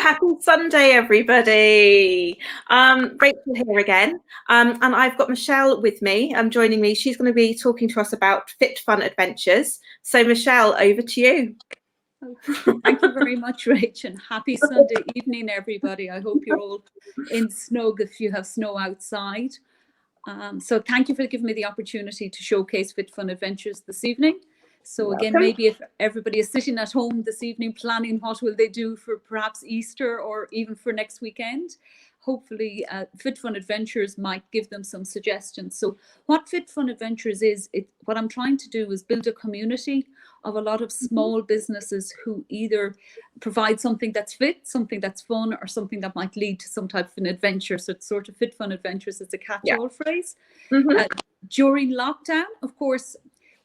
happy Sunday, everybody. Rachel here again. And I've got Michelle with me, joining me. She's going to be talking to us about Fit Fun Adventures. So Michelle, over to you. Thank you very much, Rachel. Happy Sunday evening, everybody. I hope you're all in snug if you have snow outside. So thank you for giving me the opportunity to showcase Fit Fun Adventures this evening. So again, maybe if everybody is sitting at home this evening planning what will they do for perhaps Easter or even for next weekend, hopefully Fit Fun Adventures might give them some suggestions. So what Fit Fun Adventures is, what I'm trying to do is build a community of a lot of small businesses who either provide something that's fit, something that's fun, or something that might lead to some type of an adventure. So it's sort of Fit Fun Adventures. It's a catch-all phrase. During lockdown, of course,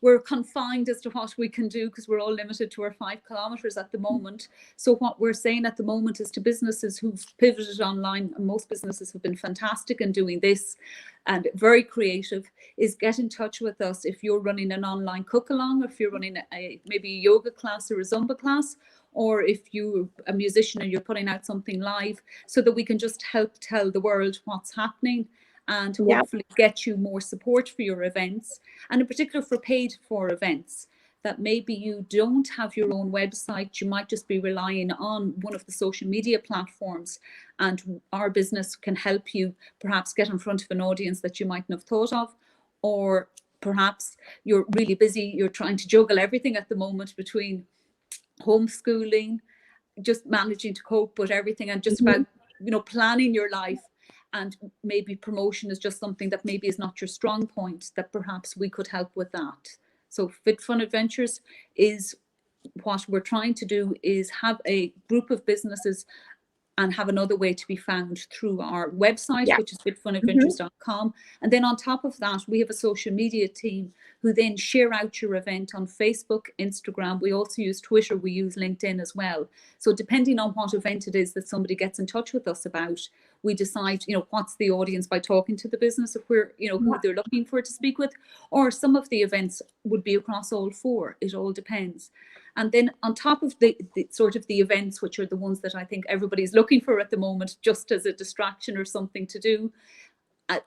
we're confined as to what we can do because we're all limited to our 5 kilometers at the moment. So what we're saying at the moment is to businesses who've pivoted online, and most businesses have been fantastic in doing this and very creative, is get in touch with us if you're running an online cook along, if you're running maybe a yoga class or a Zumba class, or if you're a musician and you're putting out something live, so that we can just help tell the world what's happening and hopefully get you more support for your events, and in particular for paid for events that maybe you don't have your own website, you might just be relying on one of the social media platforms, and our business can help you perhaps get in front of an audience that you mightn't have thought of, or perhaps you're really busy, you're trying to juggle everything at the moment between homeschooling, just managing to cope with everything, and just about planning your life. And maybe promotion is just something that maybe is not your strong point, that perhaps we could help with that. So Fit Fun Adventures is what we're trying to do, is have a group of businesses and have another way to be found through our website, which is fitfunadventures.com. And then on top of that, we have a social media team who then share out your event on Facebook, Instagram. We also use Twitter, we use LinkedIn as well. So depending on what event it is that somebody gets in touch with us about, we decide, what's the audience by talking to the business, if we're, who they're looking for to speak with, or some of the events would be across all 4. It all depends. And then on top of the sort of the events, which are the ones that I think everybody's looking for at the moment, just as a distraction or something to do,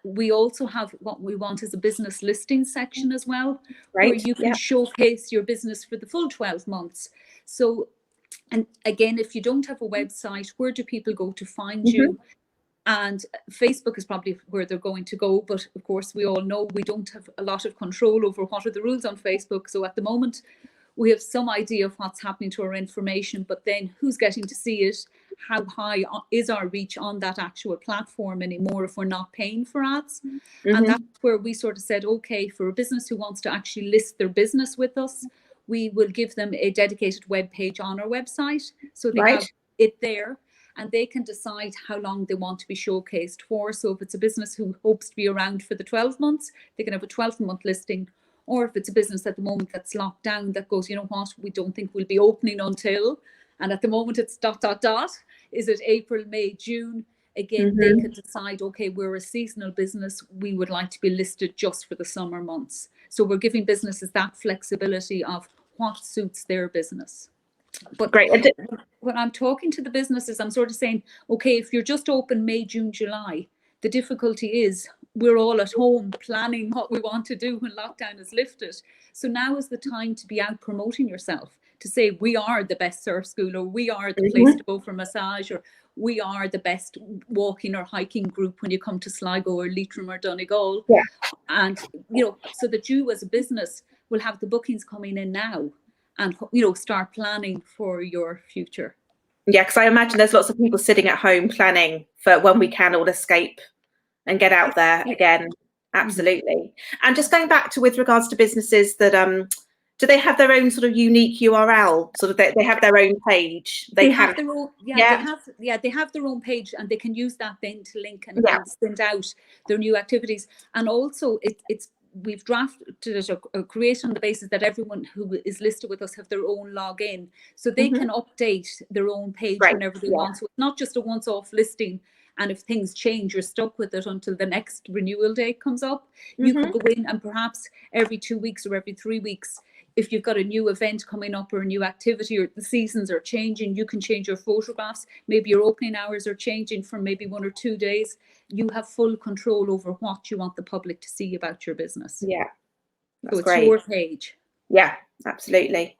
we also have what we want is a business listing section as well, where you can showcase your business for the full 12 months. So, and again, if you don't have a website, where do people go to find you? And Facebook is probably where they're going to go. But of course, we all know we don't have a lot of control over what are the rules on Facebook. So at the moment, we have some idea of what's happening to our information, but then who's getting to see it? How high is our reach on that actual platform anymore if we're not paying for ads? And that's where we sort of said, okay, for a business who wants to actually list their business with us, we will give them a dedicated web page on our website. So they have it there, and they can decide how long they want to be showcased for. So if it's a business who hopes to be around for the 12 months, they can have a 12-month listing. Or if it's a business at the moment that's locked down, that goes, we don't think we'll be opening until, and at the moment it's ... Is it April, May, June? Again, they can decide, okay, we're a seasonal business, we would like to be listed just for the summer months. So we're giving businesses that flexibility of what suits their business. But when I'm talking to the businesses, I'm sort of saying, okay, if you're just open May, June, July, the difficulty is we're all at home planning what we want to do when lockdown is lifted. So now is the time to be out promoting yourself, to say we are the best surf school, or we are the place to go for massage, or we are the best walking or hiking group when you come to Sligo or Leitrim or Donegal. And, so that you as a business will have the bookings coming in now and, start planning for your future. Yeah, because I imagine there's lots of people sitting at home planning for when we can all escape and get out there again. Absolutely. And just going back to with regards to businesses that do they have their own sort of unique URL? Sort of they have their own page. They have their own, they have their own page, and they can use that then to link and send out their new activities. And also we've drafted it or created on the basis that everyone who is listed with us have their own login, so they can update their own page whenever they want. So it's not just a once-off listing, and if things change, you're stuck with it until the next renewal date comes up. You could go in and perhaps every 2 weeks or every 3 weeks if you've got a new event coming up or a new activity, or the seasons are changing, you can change your photographs. Maybe your opening hours are changing from maybe 1 or 2 days. You have full control over what you want the public to see about your business. Yeah, that's so it's great. your page. Yeah, absolutely.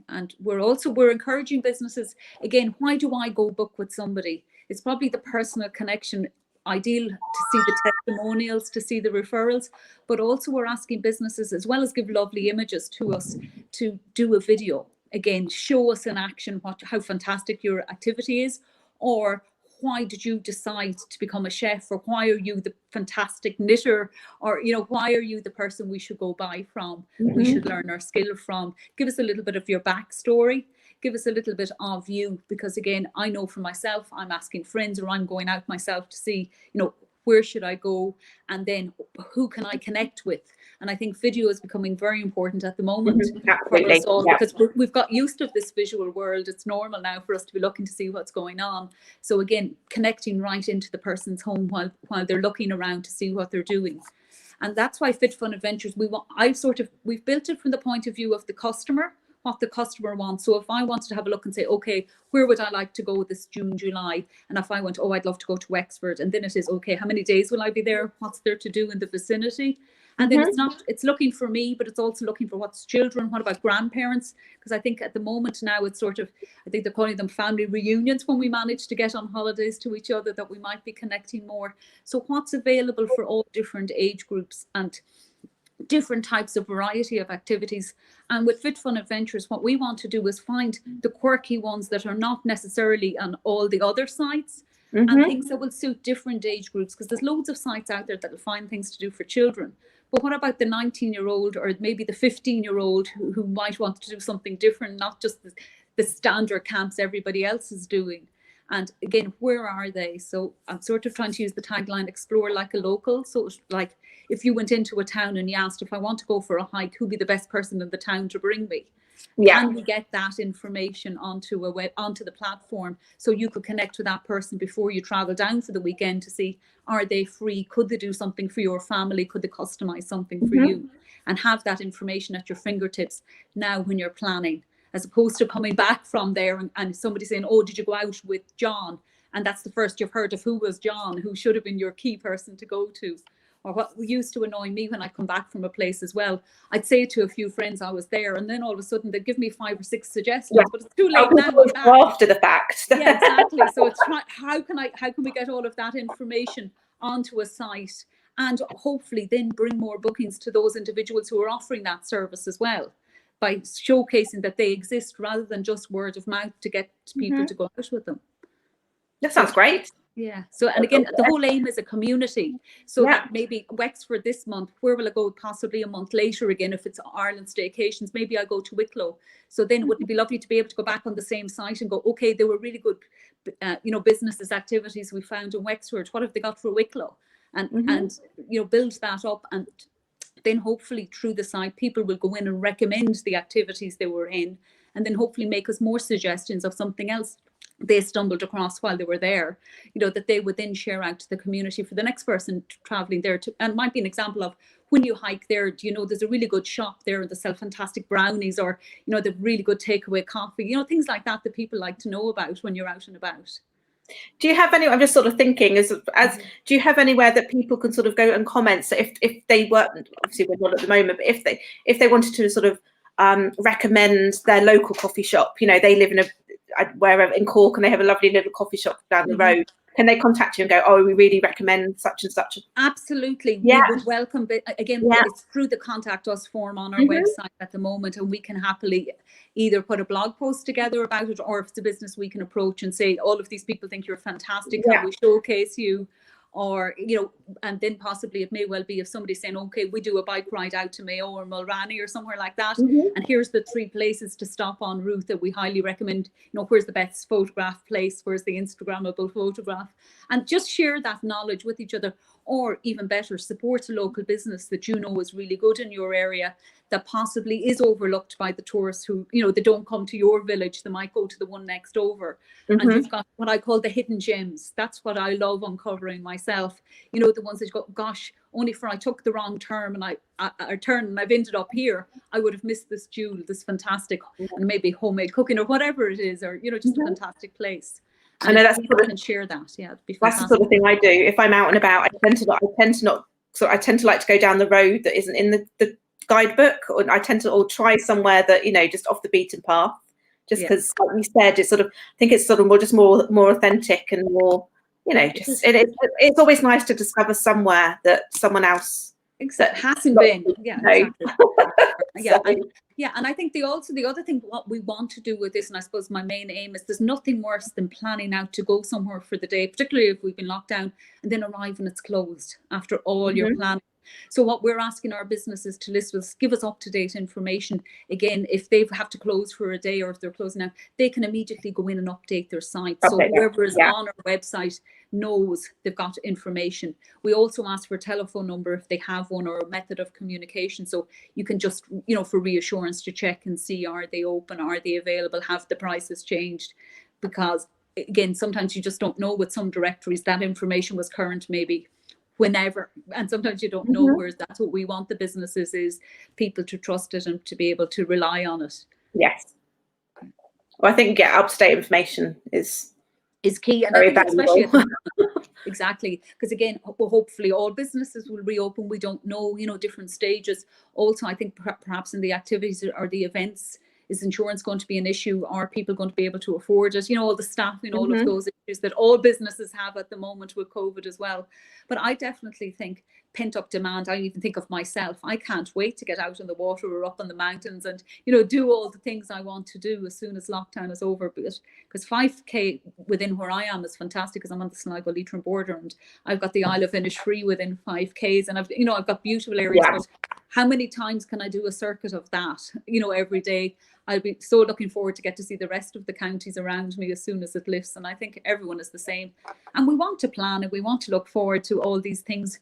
And we're encouraging businesses, again, why do I go book with somebody? It's probably the personal connection, ideal to see the testimonials, to see the referrals, but also we're asking businesses, as well as give lovely images to us, to do a video. Again, show us in action how fantastic your activity is, or why did you decide to become a chef, or why are you the fantastic knitter, or why are you the person we should go buy from, we should learn our skill from. Give us a little bit of your backstory, give us a little bit of you, because again, I know for myself, I'm asking friends, or I'm going out myself to see, where should I go, and then who can I connect with. And I think video is becoming very important at the moment for us all, because we've got used to this visual world. It's normal now for us to be looking to see what's going on. So again, connecting right into the person's home while they're looking around to see what they're doing. And that's why Fit Fun Adventures, we've built it from the point of view of the customer, what the customer wants. So if I wanted to have a look and say, okay, where would I like to go this June, July? And if I went, oh, I'd love to go to Wexford. And then it is, okay, how many days will I be there? What's there to do in the vicinity? And then it's looking for me, but it's also looking for what's children. What about grandparents? Because I think at the moment now it's I think they're calling them family reunions when we manage to get on holidays to each other, that we might be connecting more. So what's available for all different age groups and different types of variety of activities. And with Fit Fun Adventures, what we want to do is find the quirky ones that are not necessarily on all the other sites, and things that will suit different age groups, because there's loads of sites out there that will find things to do for children. But what about the 19-year-old or maybe the 15-year-old who might want to do something different, not just the standard camps everybody else is doing? And again, where are they? So I'm sort of trying to use the tagline, explore like a local. So it's like if you went into a town and you asked, if I want to go for a hike, who'd be the best person in the town to bring me? Yeah. Can we get that information onto the platform, so you could connect with that person before you travel down for the weekend to see, are they free? Could they do something for your family? Could they customize something for you? And have that information at your fingertips now when you're planning, as opposed to coming back from there and somebody saying, oh, did you go out with John? And that's the first you've heard of who was John, who should have been your key person to go to. Or what used to annoy me when I come back from a place as well, I'd say to a few friends I was there, and then all of a sudden they'd give me 5 or 6 suggestions, but it's too late now. After the fact. Yeah, exactly. So it's how can we get all of that information onto a site, and hopefully then bring more bookings to those individuals who are offering that service as well, by showcasing that they exist rather than just word of mouth to get people to go out with them. That sounds great. Yeah. So, and again, the whole aim is a community. So that maybe Wexford this month, where will I go possibly a month later again if it's Ireland staycations? Maybe I go to Wicklow. So then wouldn't it be lovely to be able to go back on the same site and go, okay, there were really good, businesses, activities we found in Wexford. What have they got for Wicklow? And build that up, and then hopefully through the site, people will go in and recommend the activities they were in, and then hopefully make us more suggestions of something else they stumbled across while they were there, that they would then share out to the community for the next person traveling there. And might be an example of when you hike there, there's a really good shop there and they sell fantastic brownies, or, the really good takeaway coffee, things like that that people like to know about when you're out and about. Do you have any, I'm just sort of thinking, do you have anywhere that people can sort of go and comment? So if they were, obviously we're not at the moment, but if they wanted to sort of recommend their local coffee shop, they live in wherever in Cork and they have a lovely little coffee shop down the road, can they contact you and go, oh, we really recommend such and such? Absolutely. Yeah. We would welcome, but again, it's through the contact us form on our website at the moment, and we can happily either put a blog post together about it, or if it's a business we can approach and say, all of these people think you're fantastic, can we showcase you? Or, and then possibly it may well be if somebody's saying, okay, we do a bike ride out to Mayo or Mulranny or somewhere like that, and here's the 3 places to stop en route that we highly recommend, where's the best photograph place, where's the Instagrammable photograph, and just share that knowledge with each other. or even better, support a local business that you know is really good in your area, that possibly is overlooked by the tourists who, you know, they don't come to your village, they might go to the one next over. And you've got what I call the hidden gems. That's what I love uncovering myself. You know, the ones that you go, gosh, only for I took the wrong turn and I've ended up here, I would have missed this jewel, this fantastic, and maybe homemade cooking or whatever it is, or, you know, just a fantastic place. And I know that's sort of, can share that. Yeah, it'd be fantastic. That's the sort of thing I do. If I'm out and about, I tend to like to go down the road that isn't in the guidebook, or I tend to try somewhere that, you know, just off the beaten path, just because, like you said, it's sort of, I think it's sort of more authentic and more, you know, just it's always nice to discover somewhere that someone else hasn't been. Yeah, exactly. Yeah, and I think the other thing, what we want to do with this, and I suppose my main aim is, there's nothing worse than planning out to go somewhere for the day, particularly if we've been locked down, and then arrive and it's closed after all your planning. So what we're asking our businesses to list with, give us up-to-date information. Again, if they have to close for a day, or if they're closing now, they can immediately go in and update their site. So whoever is on our website knows they've got information. We also ask for a telephone number if they have one, or a method of communication. So you can just, you know, for reassurance, to check and see, are they open, are they available, have the prices changed? Because again, sometimes you just don't know with some directories that information was current maybe whenever, and sometimes you don't know, whereas that's what we want the businesses, is people to trust it and to be able to rely on it. Yes. Well, I think up-to-date information is key, and very valuable. Exactly, because again, hopefully all businesses will reopen. We don't know, you know, different stages. Also, I think perhaps in the activities or the events, is insurance going to be an issue? Are people going to be able to afford it? You know, all the staffing, all of those issues that all businesses have at the moment with COVID as well. But I definitely think pent up demand. I even think of myself. I can't wait to get out on the water or up on the mountains and, you know, do all the things I want to do as soon as lockdown is over. Because 5K within where I am is fantastic, because I'm on the Sligo-Leitrim border, and I've got the Isle of Innisfree within 5Ks, and I've got beautiful areas. But how many times can I do a circuit of that, you know, every day? I'll be so looking forward to get to see the rest of the counties around me as soon as it lifts. And I think everyone is the same. And we want to plan, and we want to look forward to all these things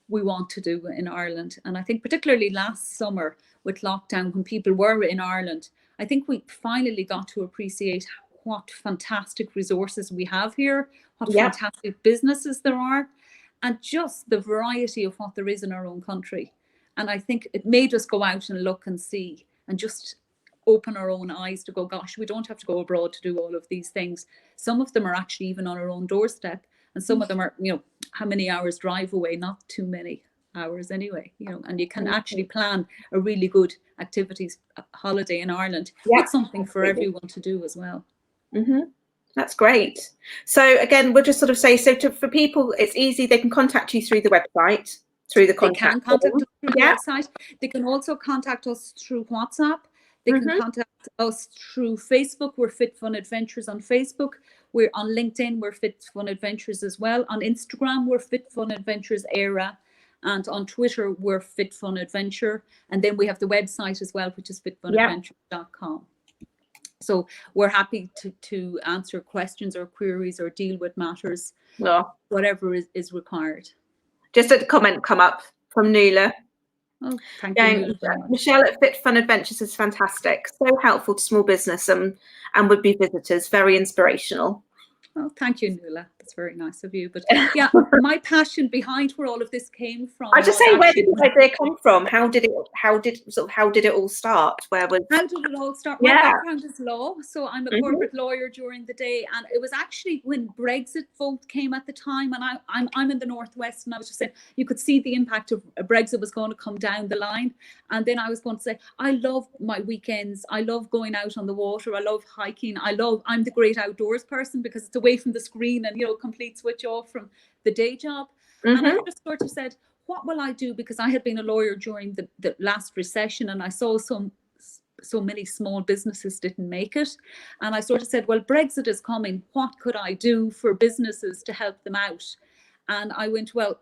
we want to do in Ireland. And I think particularly last summer with lockdown, when people were in Ireland, I think we finally got to appreciate what fantastic resources we have here, what fantastic businesses there are, and just the variety of what there is in our own country. And I think it made us go out and look and see, and just open our own eyes to go, gosh, we don't have to go abroad to do all of these things. Some of them are actually even on our own doorstep, and some of them are, you know, how many hours drive away? Not too many hours anyway, you know, and you can actually plan a really good activities holiday in Ireland. It's something for everyone to do as well. That's great. So again, we'll just sort of say, for people, it's easy. They can contact you through the website, through the contact. They can contact us through the website. They can also contact us through WhatsApp. They can contact us through Facebook. We're Fit Fun Adventures on Facebook. We're on LinkedIn. We're Fit Fun Adventures as well. On Instagram, we're Fit Fun Adventures ERA. And on Twitter, we're Fit Fun Adventure. And then we have the website as well, which is fitfunadventures.com. So we're happy to answer questions or queries or deal with matters, whatever is required. Just a comment come up from Nuala. Oh, thank you, Michelle at Fit Fun Adventures is fantastic. So helpful to small business and would-be visitors. Very inspirational. Oh, thank you, Nuala. That's very nice of you. But yeah, my passion behind where all of this came from. I just say, where did the idea come from? How did it all start? How did it all start? My background is law, so I'm a corporate lawyer during the day, and it was actually when Brexit vote came at the time, and I'm in the northwest, and I was just saying you could see the impact of Brexit was going to come down the line, and then I was going to say I love my weekends, I love going out on the water, I love hiking, I'm the great outdoors person because it's away from the screen and, you know, complete switch off from the day job. And I just sort of said, what will I do? Because I had been a lawyer during the last recession, and I saw so many small businesses didn't make it. And I sort of said, well, Brexit is coming. What could I do for businesses to help them out? And I went, well,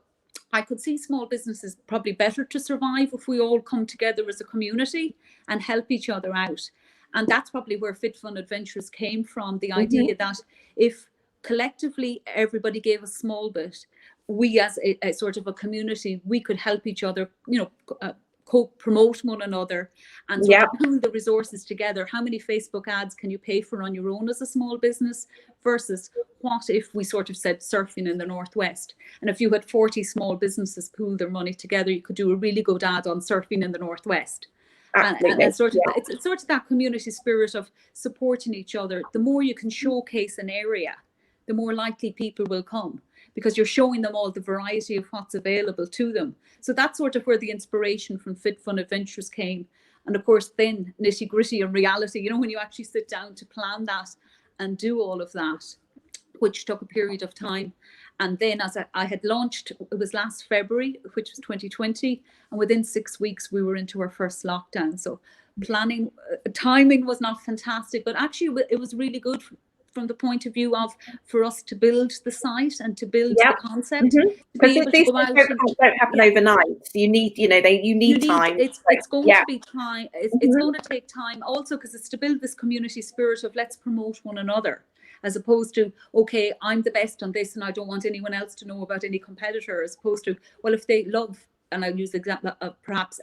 I could see small businesses probably better to survive if we all come together as a community and help each other out. And that's probably where Fit Fun Adventures came from, the idea that if collectively everybody gave a small bit, we as a sort of a community, we could help each other, co-promote one another and sort of pool the resources together. How many Facebook ads can you pay for on your own as a small business versus what if we sort of said surfing in the Northwest? And if you had 40 small businesses pool their money together, you could do a really good ad on surfing in the Northwest. And sort of, it's sort of that community spirit of supporting each other. The more you can showcase an area, the more likely people will come, because you're showing them all the variety of what's available to them. So that's sort of where the inspiration from Fit Fun Adventures came. And of course, then nitty gritty and reality, when you actually sit down to plan that and do all of that, which took a period of time. And then as I had launched, it was last February, which was 2020. And within 6 weeks, we were into our first lockdown. So planning, timing was not fantastic, but actually it was really good from the point of view of for us to build the site and to build the concept. Because these things don't happen overnight. You need, you need time. It's going to be time. It's going to take time also, because it's to build this community spirit of let's promote one another, as opposed to, okay, I'm the best on this and I don't want anyone else to know about any competitor, as opposed to, well, if they love, and I'll use the example of perhaps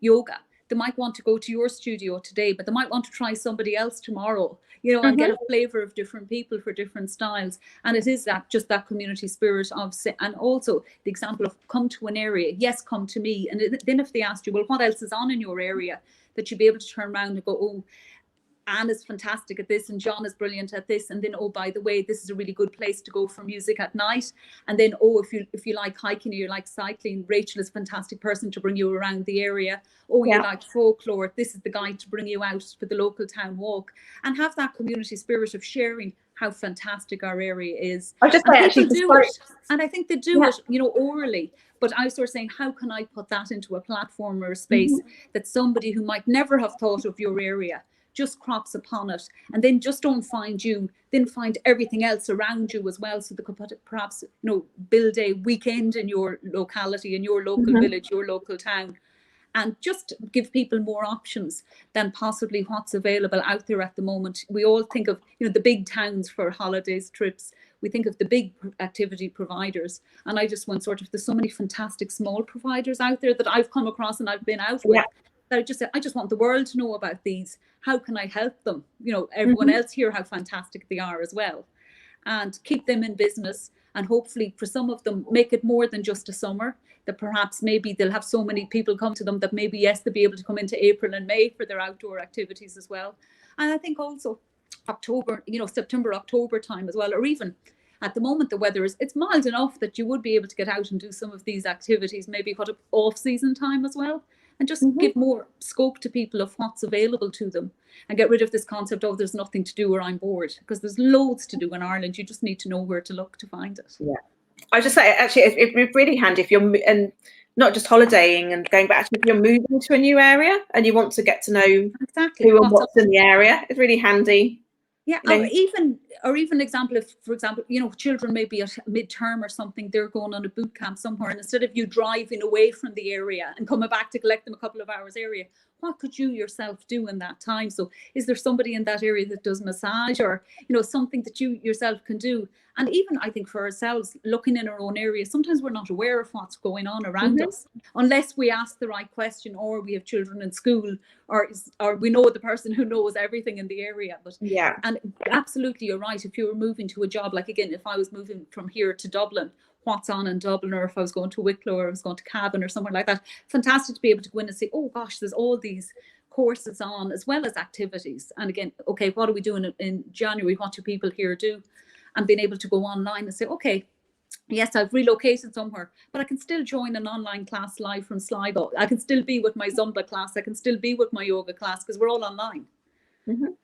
yoga, they might want to go to your studio today, but they might want to try somebody else tomorrow, and get a flavor of different people for different styles. And it is just that community spirit of, and also the example of come to an area, yes, come to me. And then if they asked you, well, what else is on in your area, that you'd be able to turn around and go, oh, Anne is fantastic at this and John is brilliant at this, and then, oh, by the way, this is a really good place to go for music at night. And then, oh, if you like hiking or you like cycling, Rachel is a fantastic person to bring you around the area. Oh, you like folklore, this is the guy to bring you out for the local town walk. And have that community spirit of sharing how fantastic our area is. I just say, actually do it, and I think they do it, orally. But I was sort of saying, how can I put that into a platform or a space that somebody who might never have thought of your area just crops upon it, and then just don't find you, then find everything else around you as well. So they could perhaps, build a weekend in your locality, in your local village, your local town, and just give people more options than possibly what's available out there at the moment. We all think of, the big towns for holidays, trips. We think of the big activity providers. And I just want there's so many fantastic small providers out there that I've come across and I've been out with. That I just want the world to know about these. How can I help them? Everyone else hear how fantastic they are as well, and keep them in business. And hopefully for some of them, make it more than just a summer, that perhaps maybe they'll have so many people come to them that maybe, yes, they'll be able to come into April and May for their outdoor activities as well. And I think also October, September, October time as well, or even at the moment, the weather it's mild enough that you would be able to get out and do some of these activities, maybe off season time as well. And just give more scope to people of what's available to them, and get rid of this concept of there's nothing to do or I'm bored, because there's loads to do in Ireland. You just need to know where to look to find it. Yeah, I just say, actually, it's really handy if you're, and not just holidaying and going back, if you're moving to a new area and you want to get to know exactly who and what's in the area, it's really handy. Yeah, or even example, if, for example, children may be at midterm or something, they're going on a boot camp somewhere, and instead of you driving away from the area and coming back to collect them a couple of hours area, what could you yourself do in that time? So is there somebody in that area that does massage, or something that you yourself can do? And even I think for ourselves, looking in our own area, sometimes we're not aware of what's going on around us unless we ask the right question, or we have children in school, or we know the person who knows everything in the area. But and absolutely, you're right. If you were moving to a job, like again, if I was moving from here to Dublin, what's on in Dublin, or if I was going to Wicklow, or I was going to Cavan or somewhere like that, fantastic to be able to go in and say, oh gosh, there's all these courses on, as well as activities. And again, okay, what are we doing in January? What do people here do? And being able to go online and say, okay, yes, I've relocated somewhere, but I can still join an online class live from Sligo. I can still be with my Zumba class. I can still be with my yoga class, because we're all online.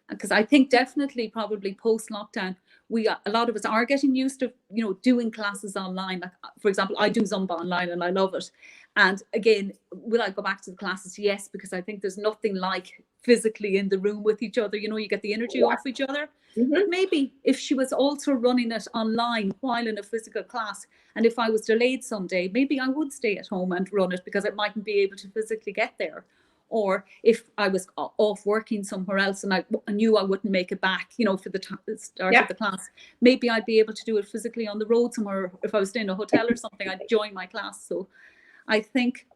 Because I think definitely probably post-lockdown, a lot of us are getting used to, doing classes online. Like, for example, I do Zumba online and I love it. And again, will I go back to the classes? Yes, because I think there's nothing like physically in the room with each other. You get the energy off each other. But maybe if she was also running it online while in a physical class, and if I was delayed someday, maybe I would stay at home and run it because I mightn't be able to physically get there. or if I was off working somewhere else and I knew I wouldn't make it back, you know, for the start of the class, maybe I'd be able to do it physically on the road somewhere. If I was staying in a hotel or something, I'd join my class. So I think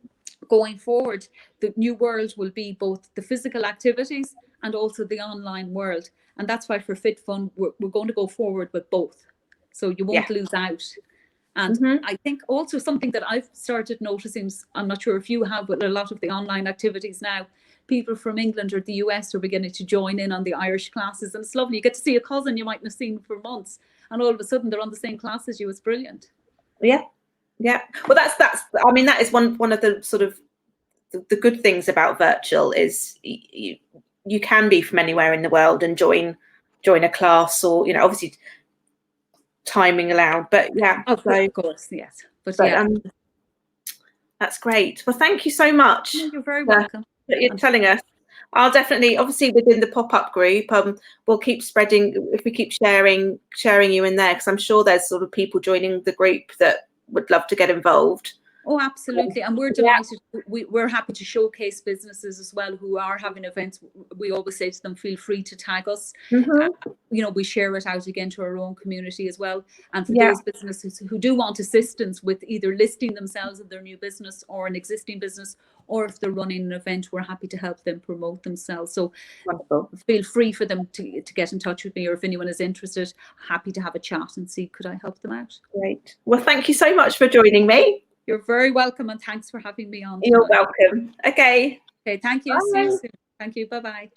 going forward, the new world will be both the physical activities and also the online world. And that's why for FitFun, we're going to go forward with both. So you won't lose out. And I think also something that I've started noticing, I'm not sure if you have, but a lot of the online activities now, people from England or the US are beginning to join in on the Irish classes. And it's lovely. You get to see a cousin you mightn't have seen for months, and all of a sudden they're on the same class as you. It's brilliant. Yeah. Well, that's. I mean, that is one of the sort of the good things about virtual is you can be from anywhere in the world and join a class, or, you know, obviously timing allowed, but of course, yes. But that's great. Well, thank you so much. You're very welcome. That you're telling us. I'll definitely, obviously within the pop-up group, we'll keep spreading, if we keep sharing you in there, because I'm sure there's sort of people joining the group that would love to get involved. Oh, absolutely. And we're delighted. We're happy to showcase businesses as well who are having events. We always say to them, feel free to tag us. You know, we share it out again to our own community as well. And for those businesses who do want assistance with either listing themselves in their new business or an existing business, or if they're running an event, we're happy to help them promote themselves. So feel free for them to get in touch with me, or if anyone is interested, happy to have a chat and see, could I help them out? Great. Well, thank you so much for joining me. You're very welcome, and thanks for having me on. You're welcome. Okay. Okay, thank you. See you soon. Thank you. Bye-bye.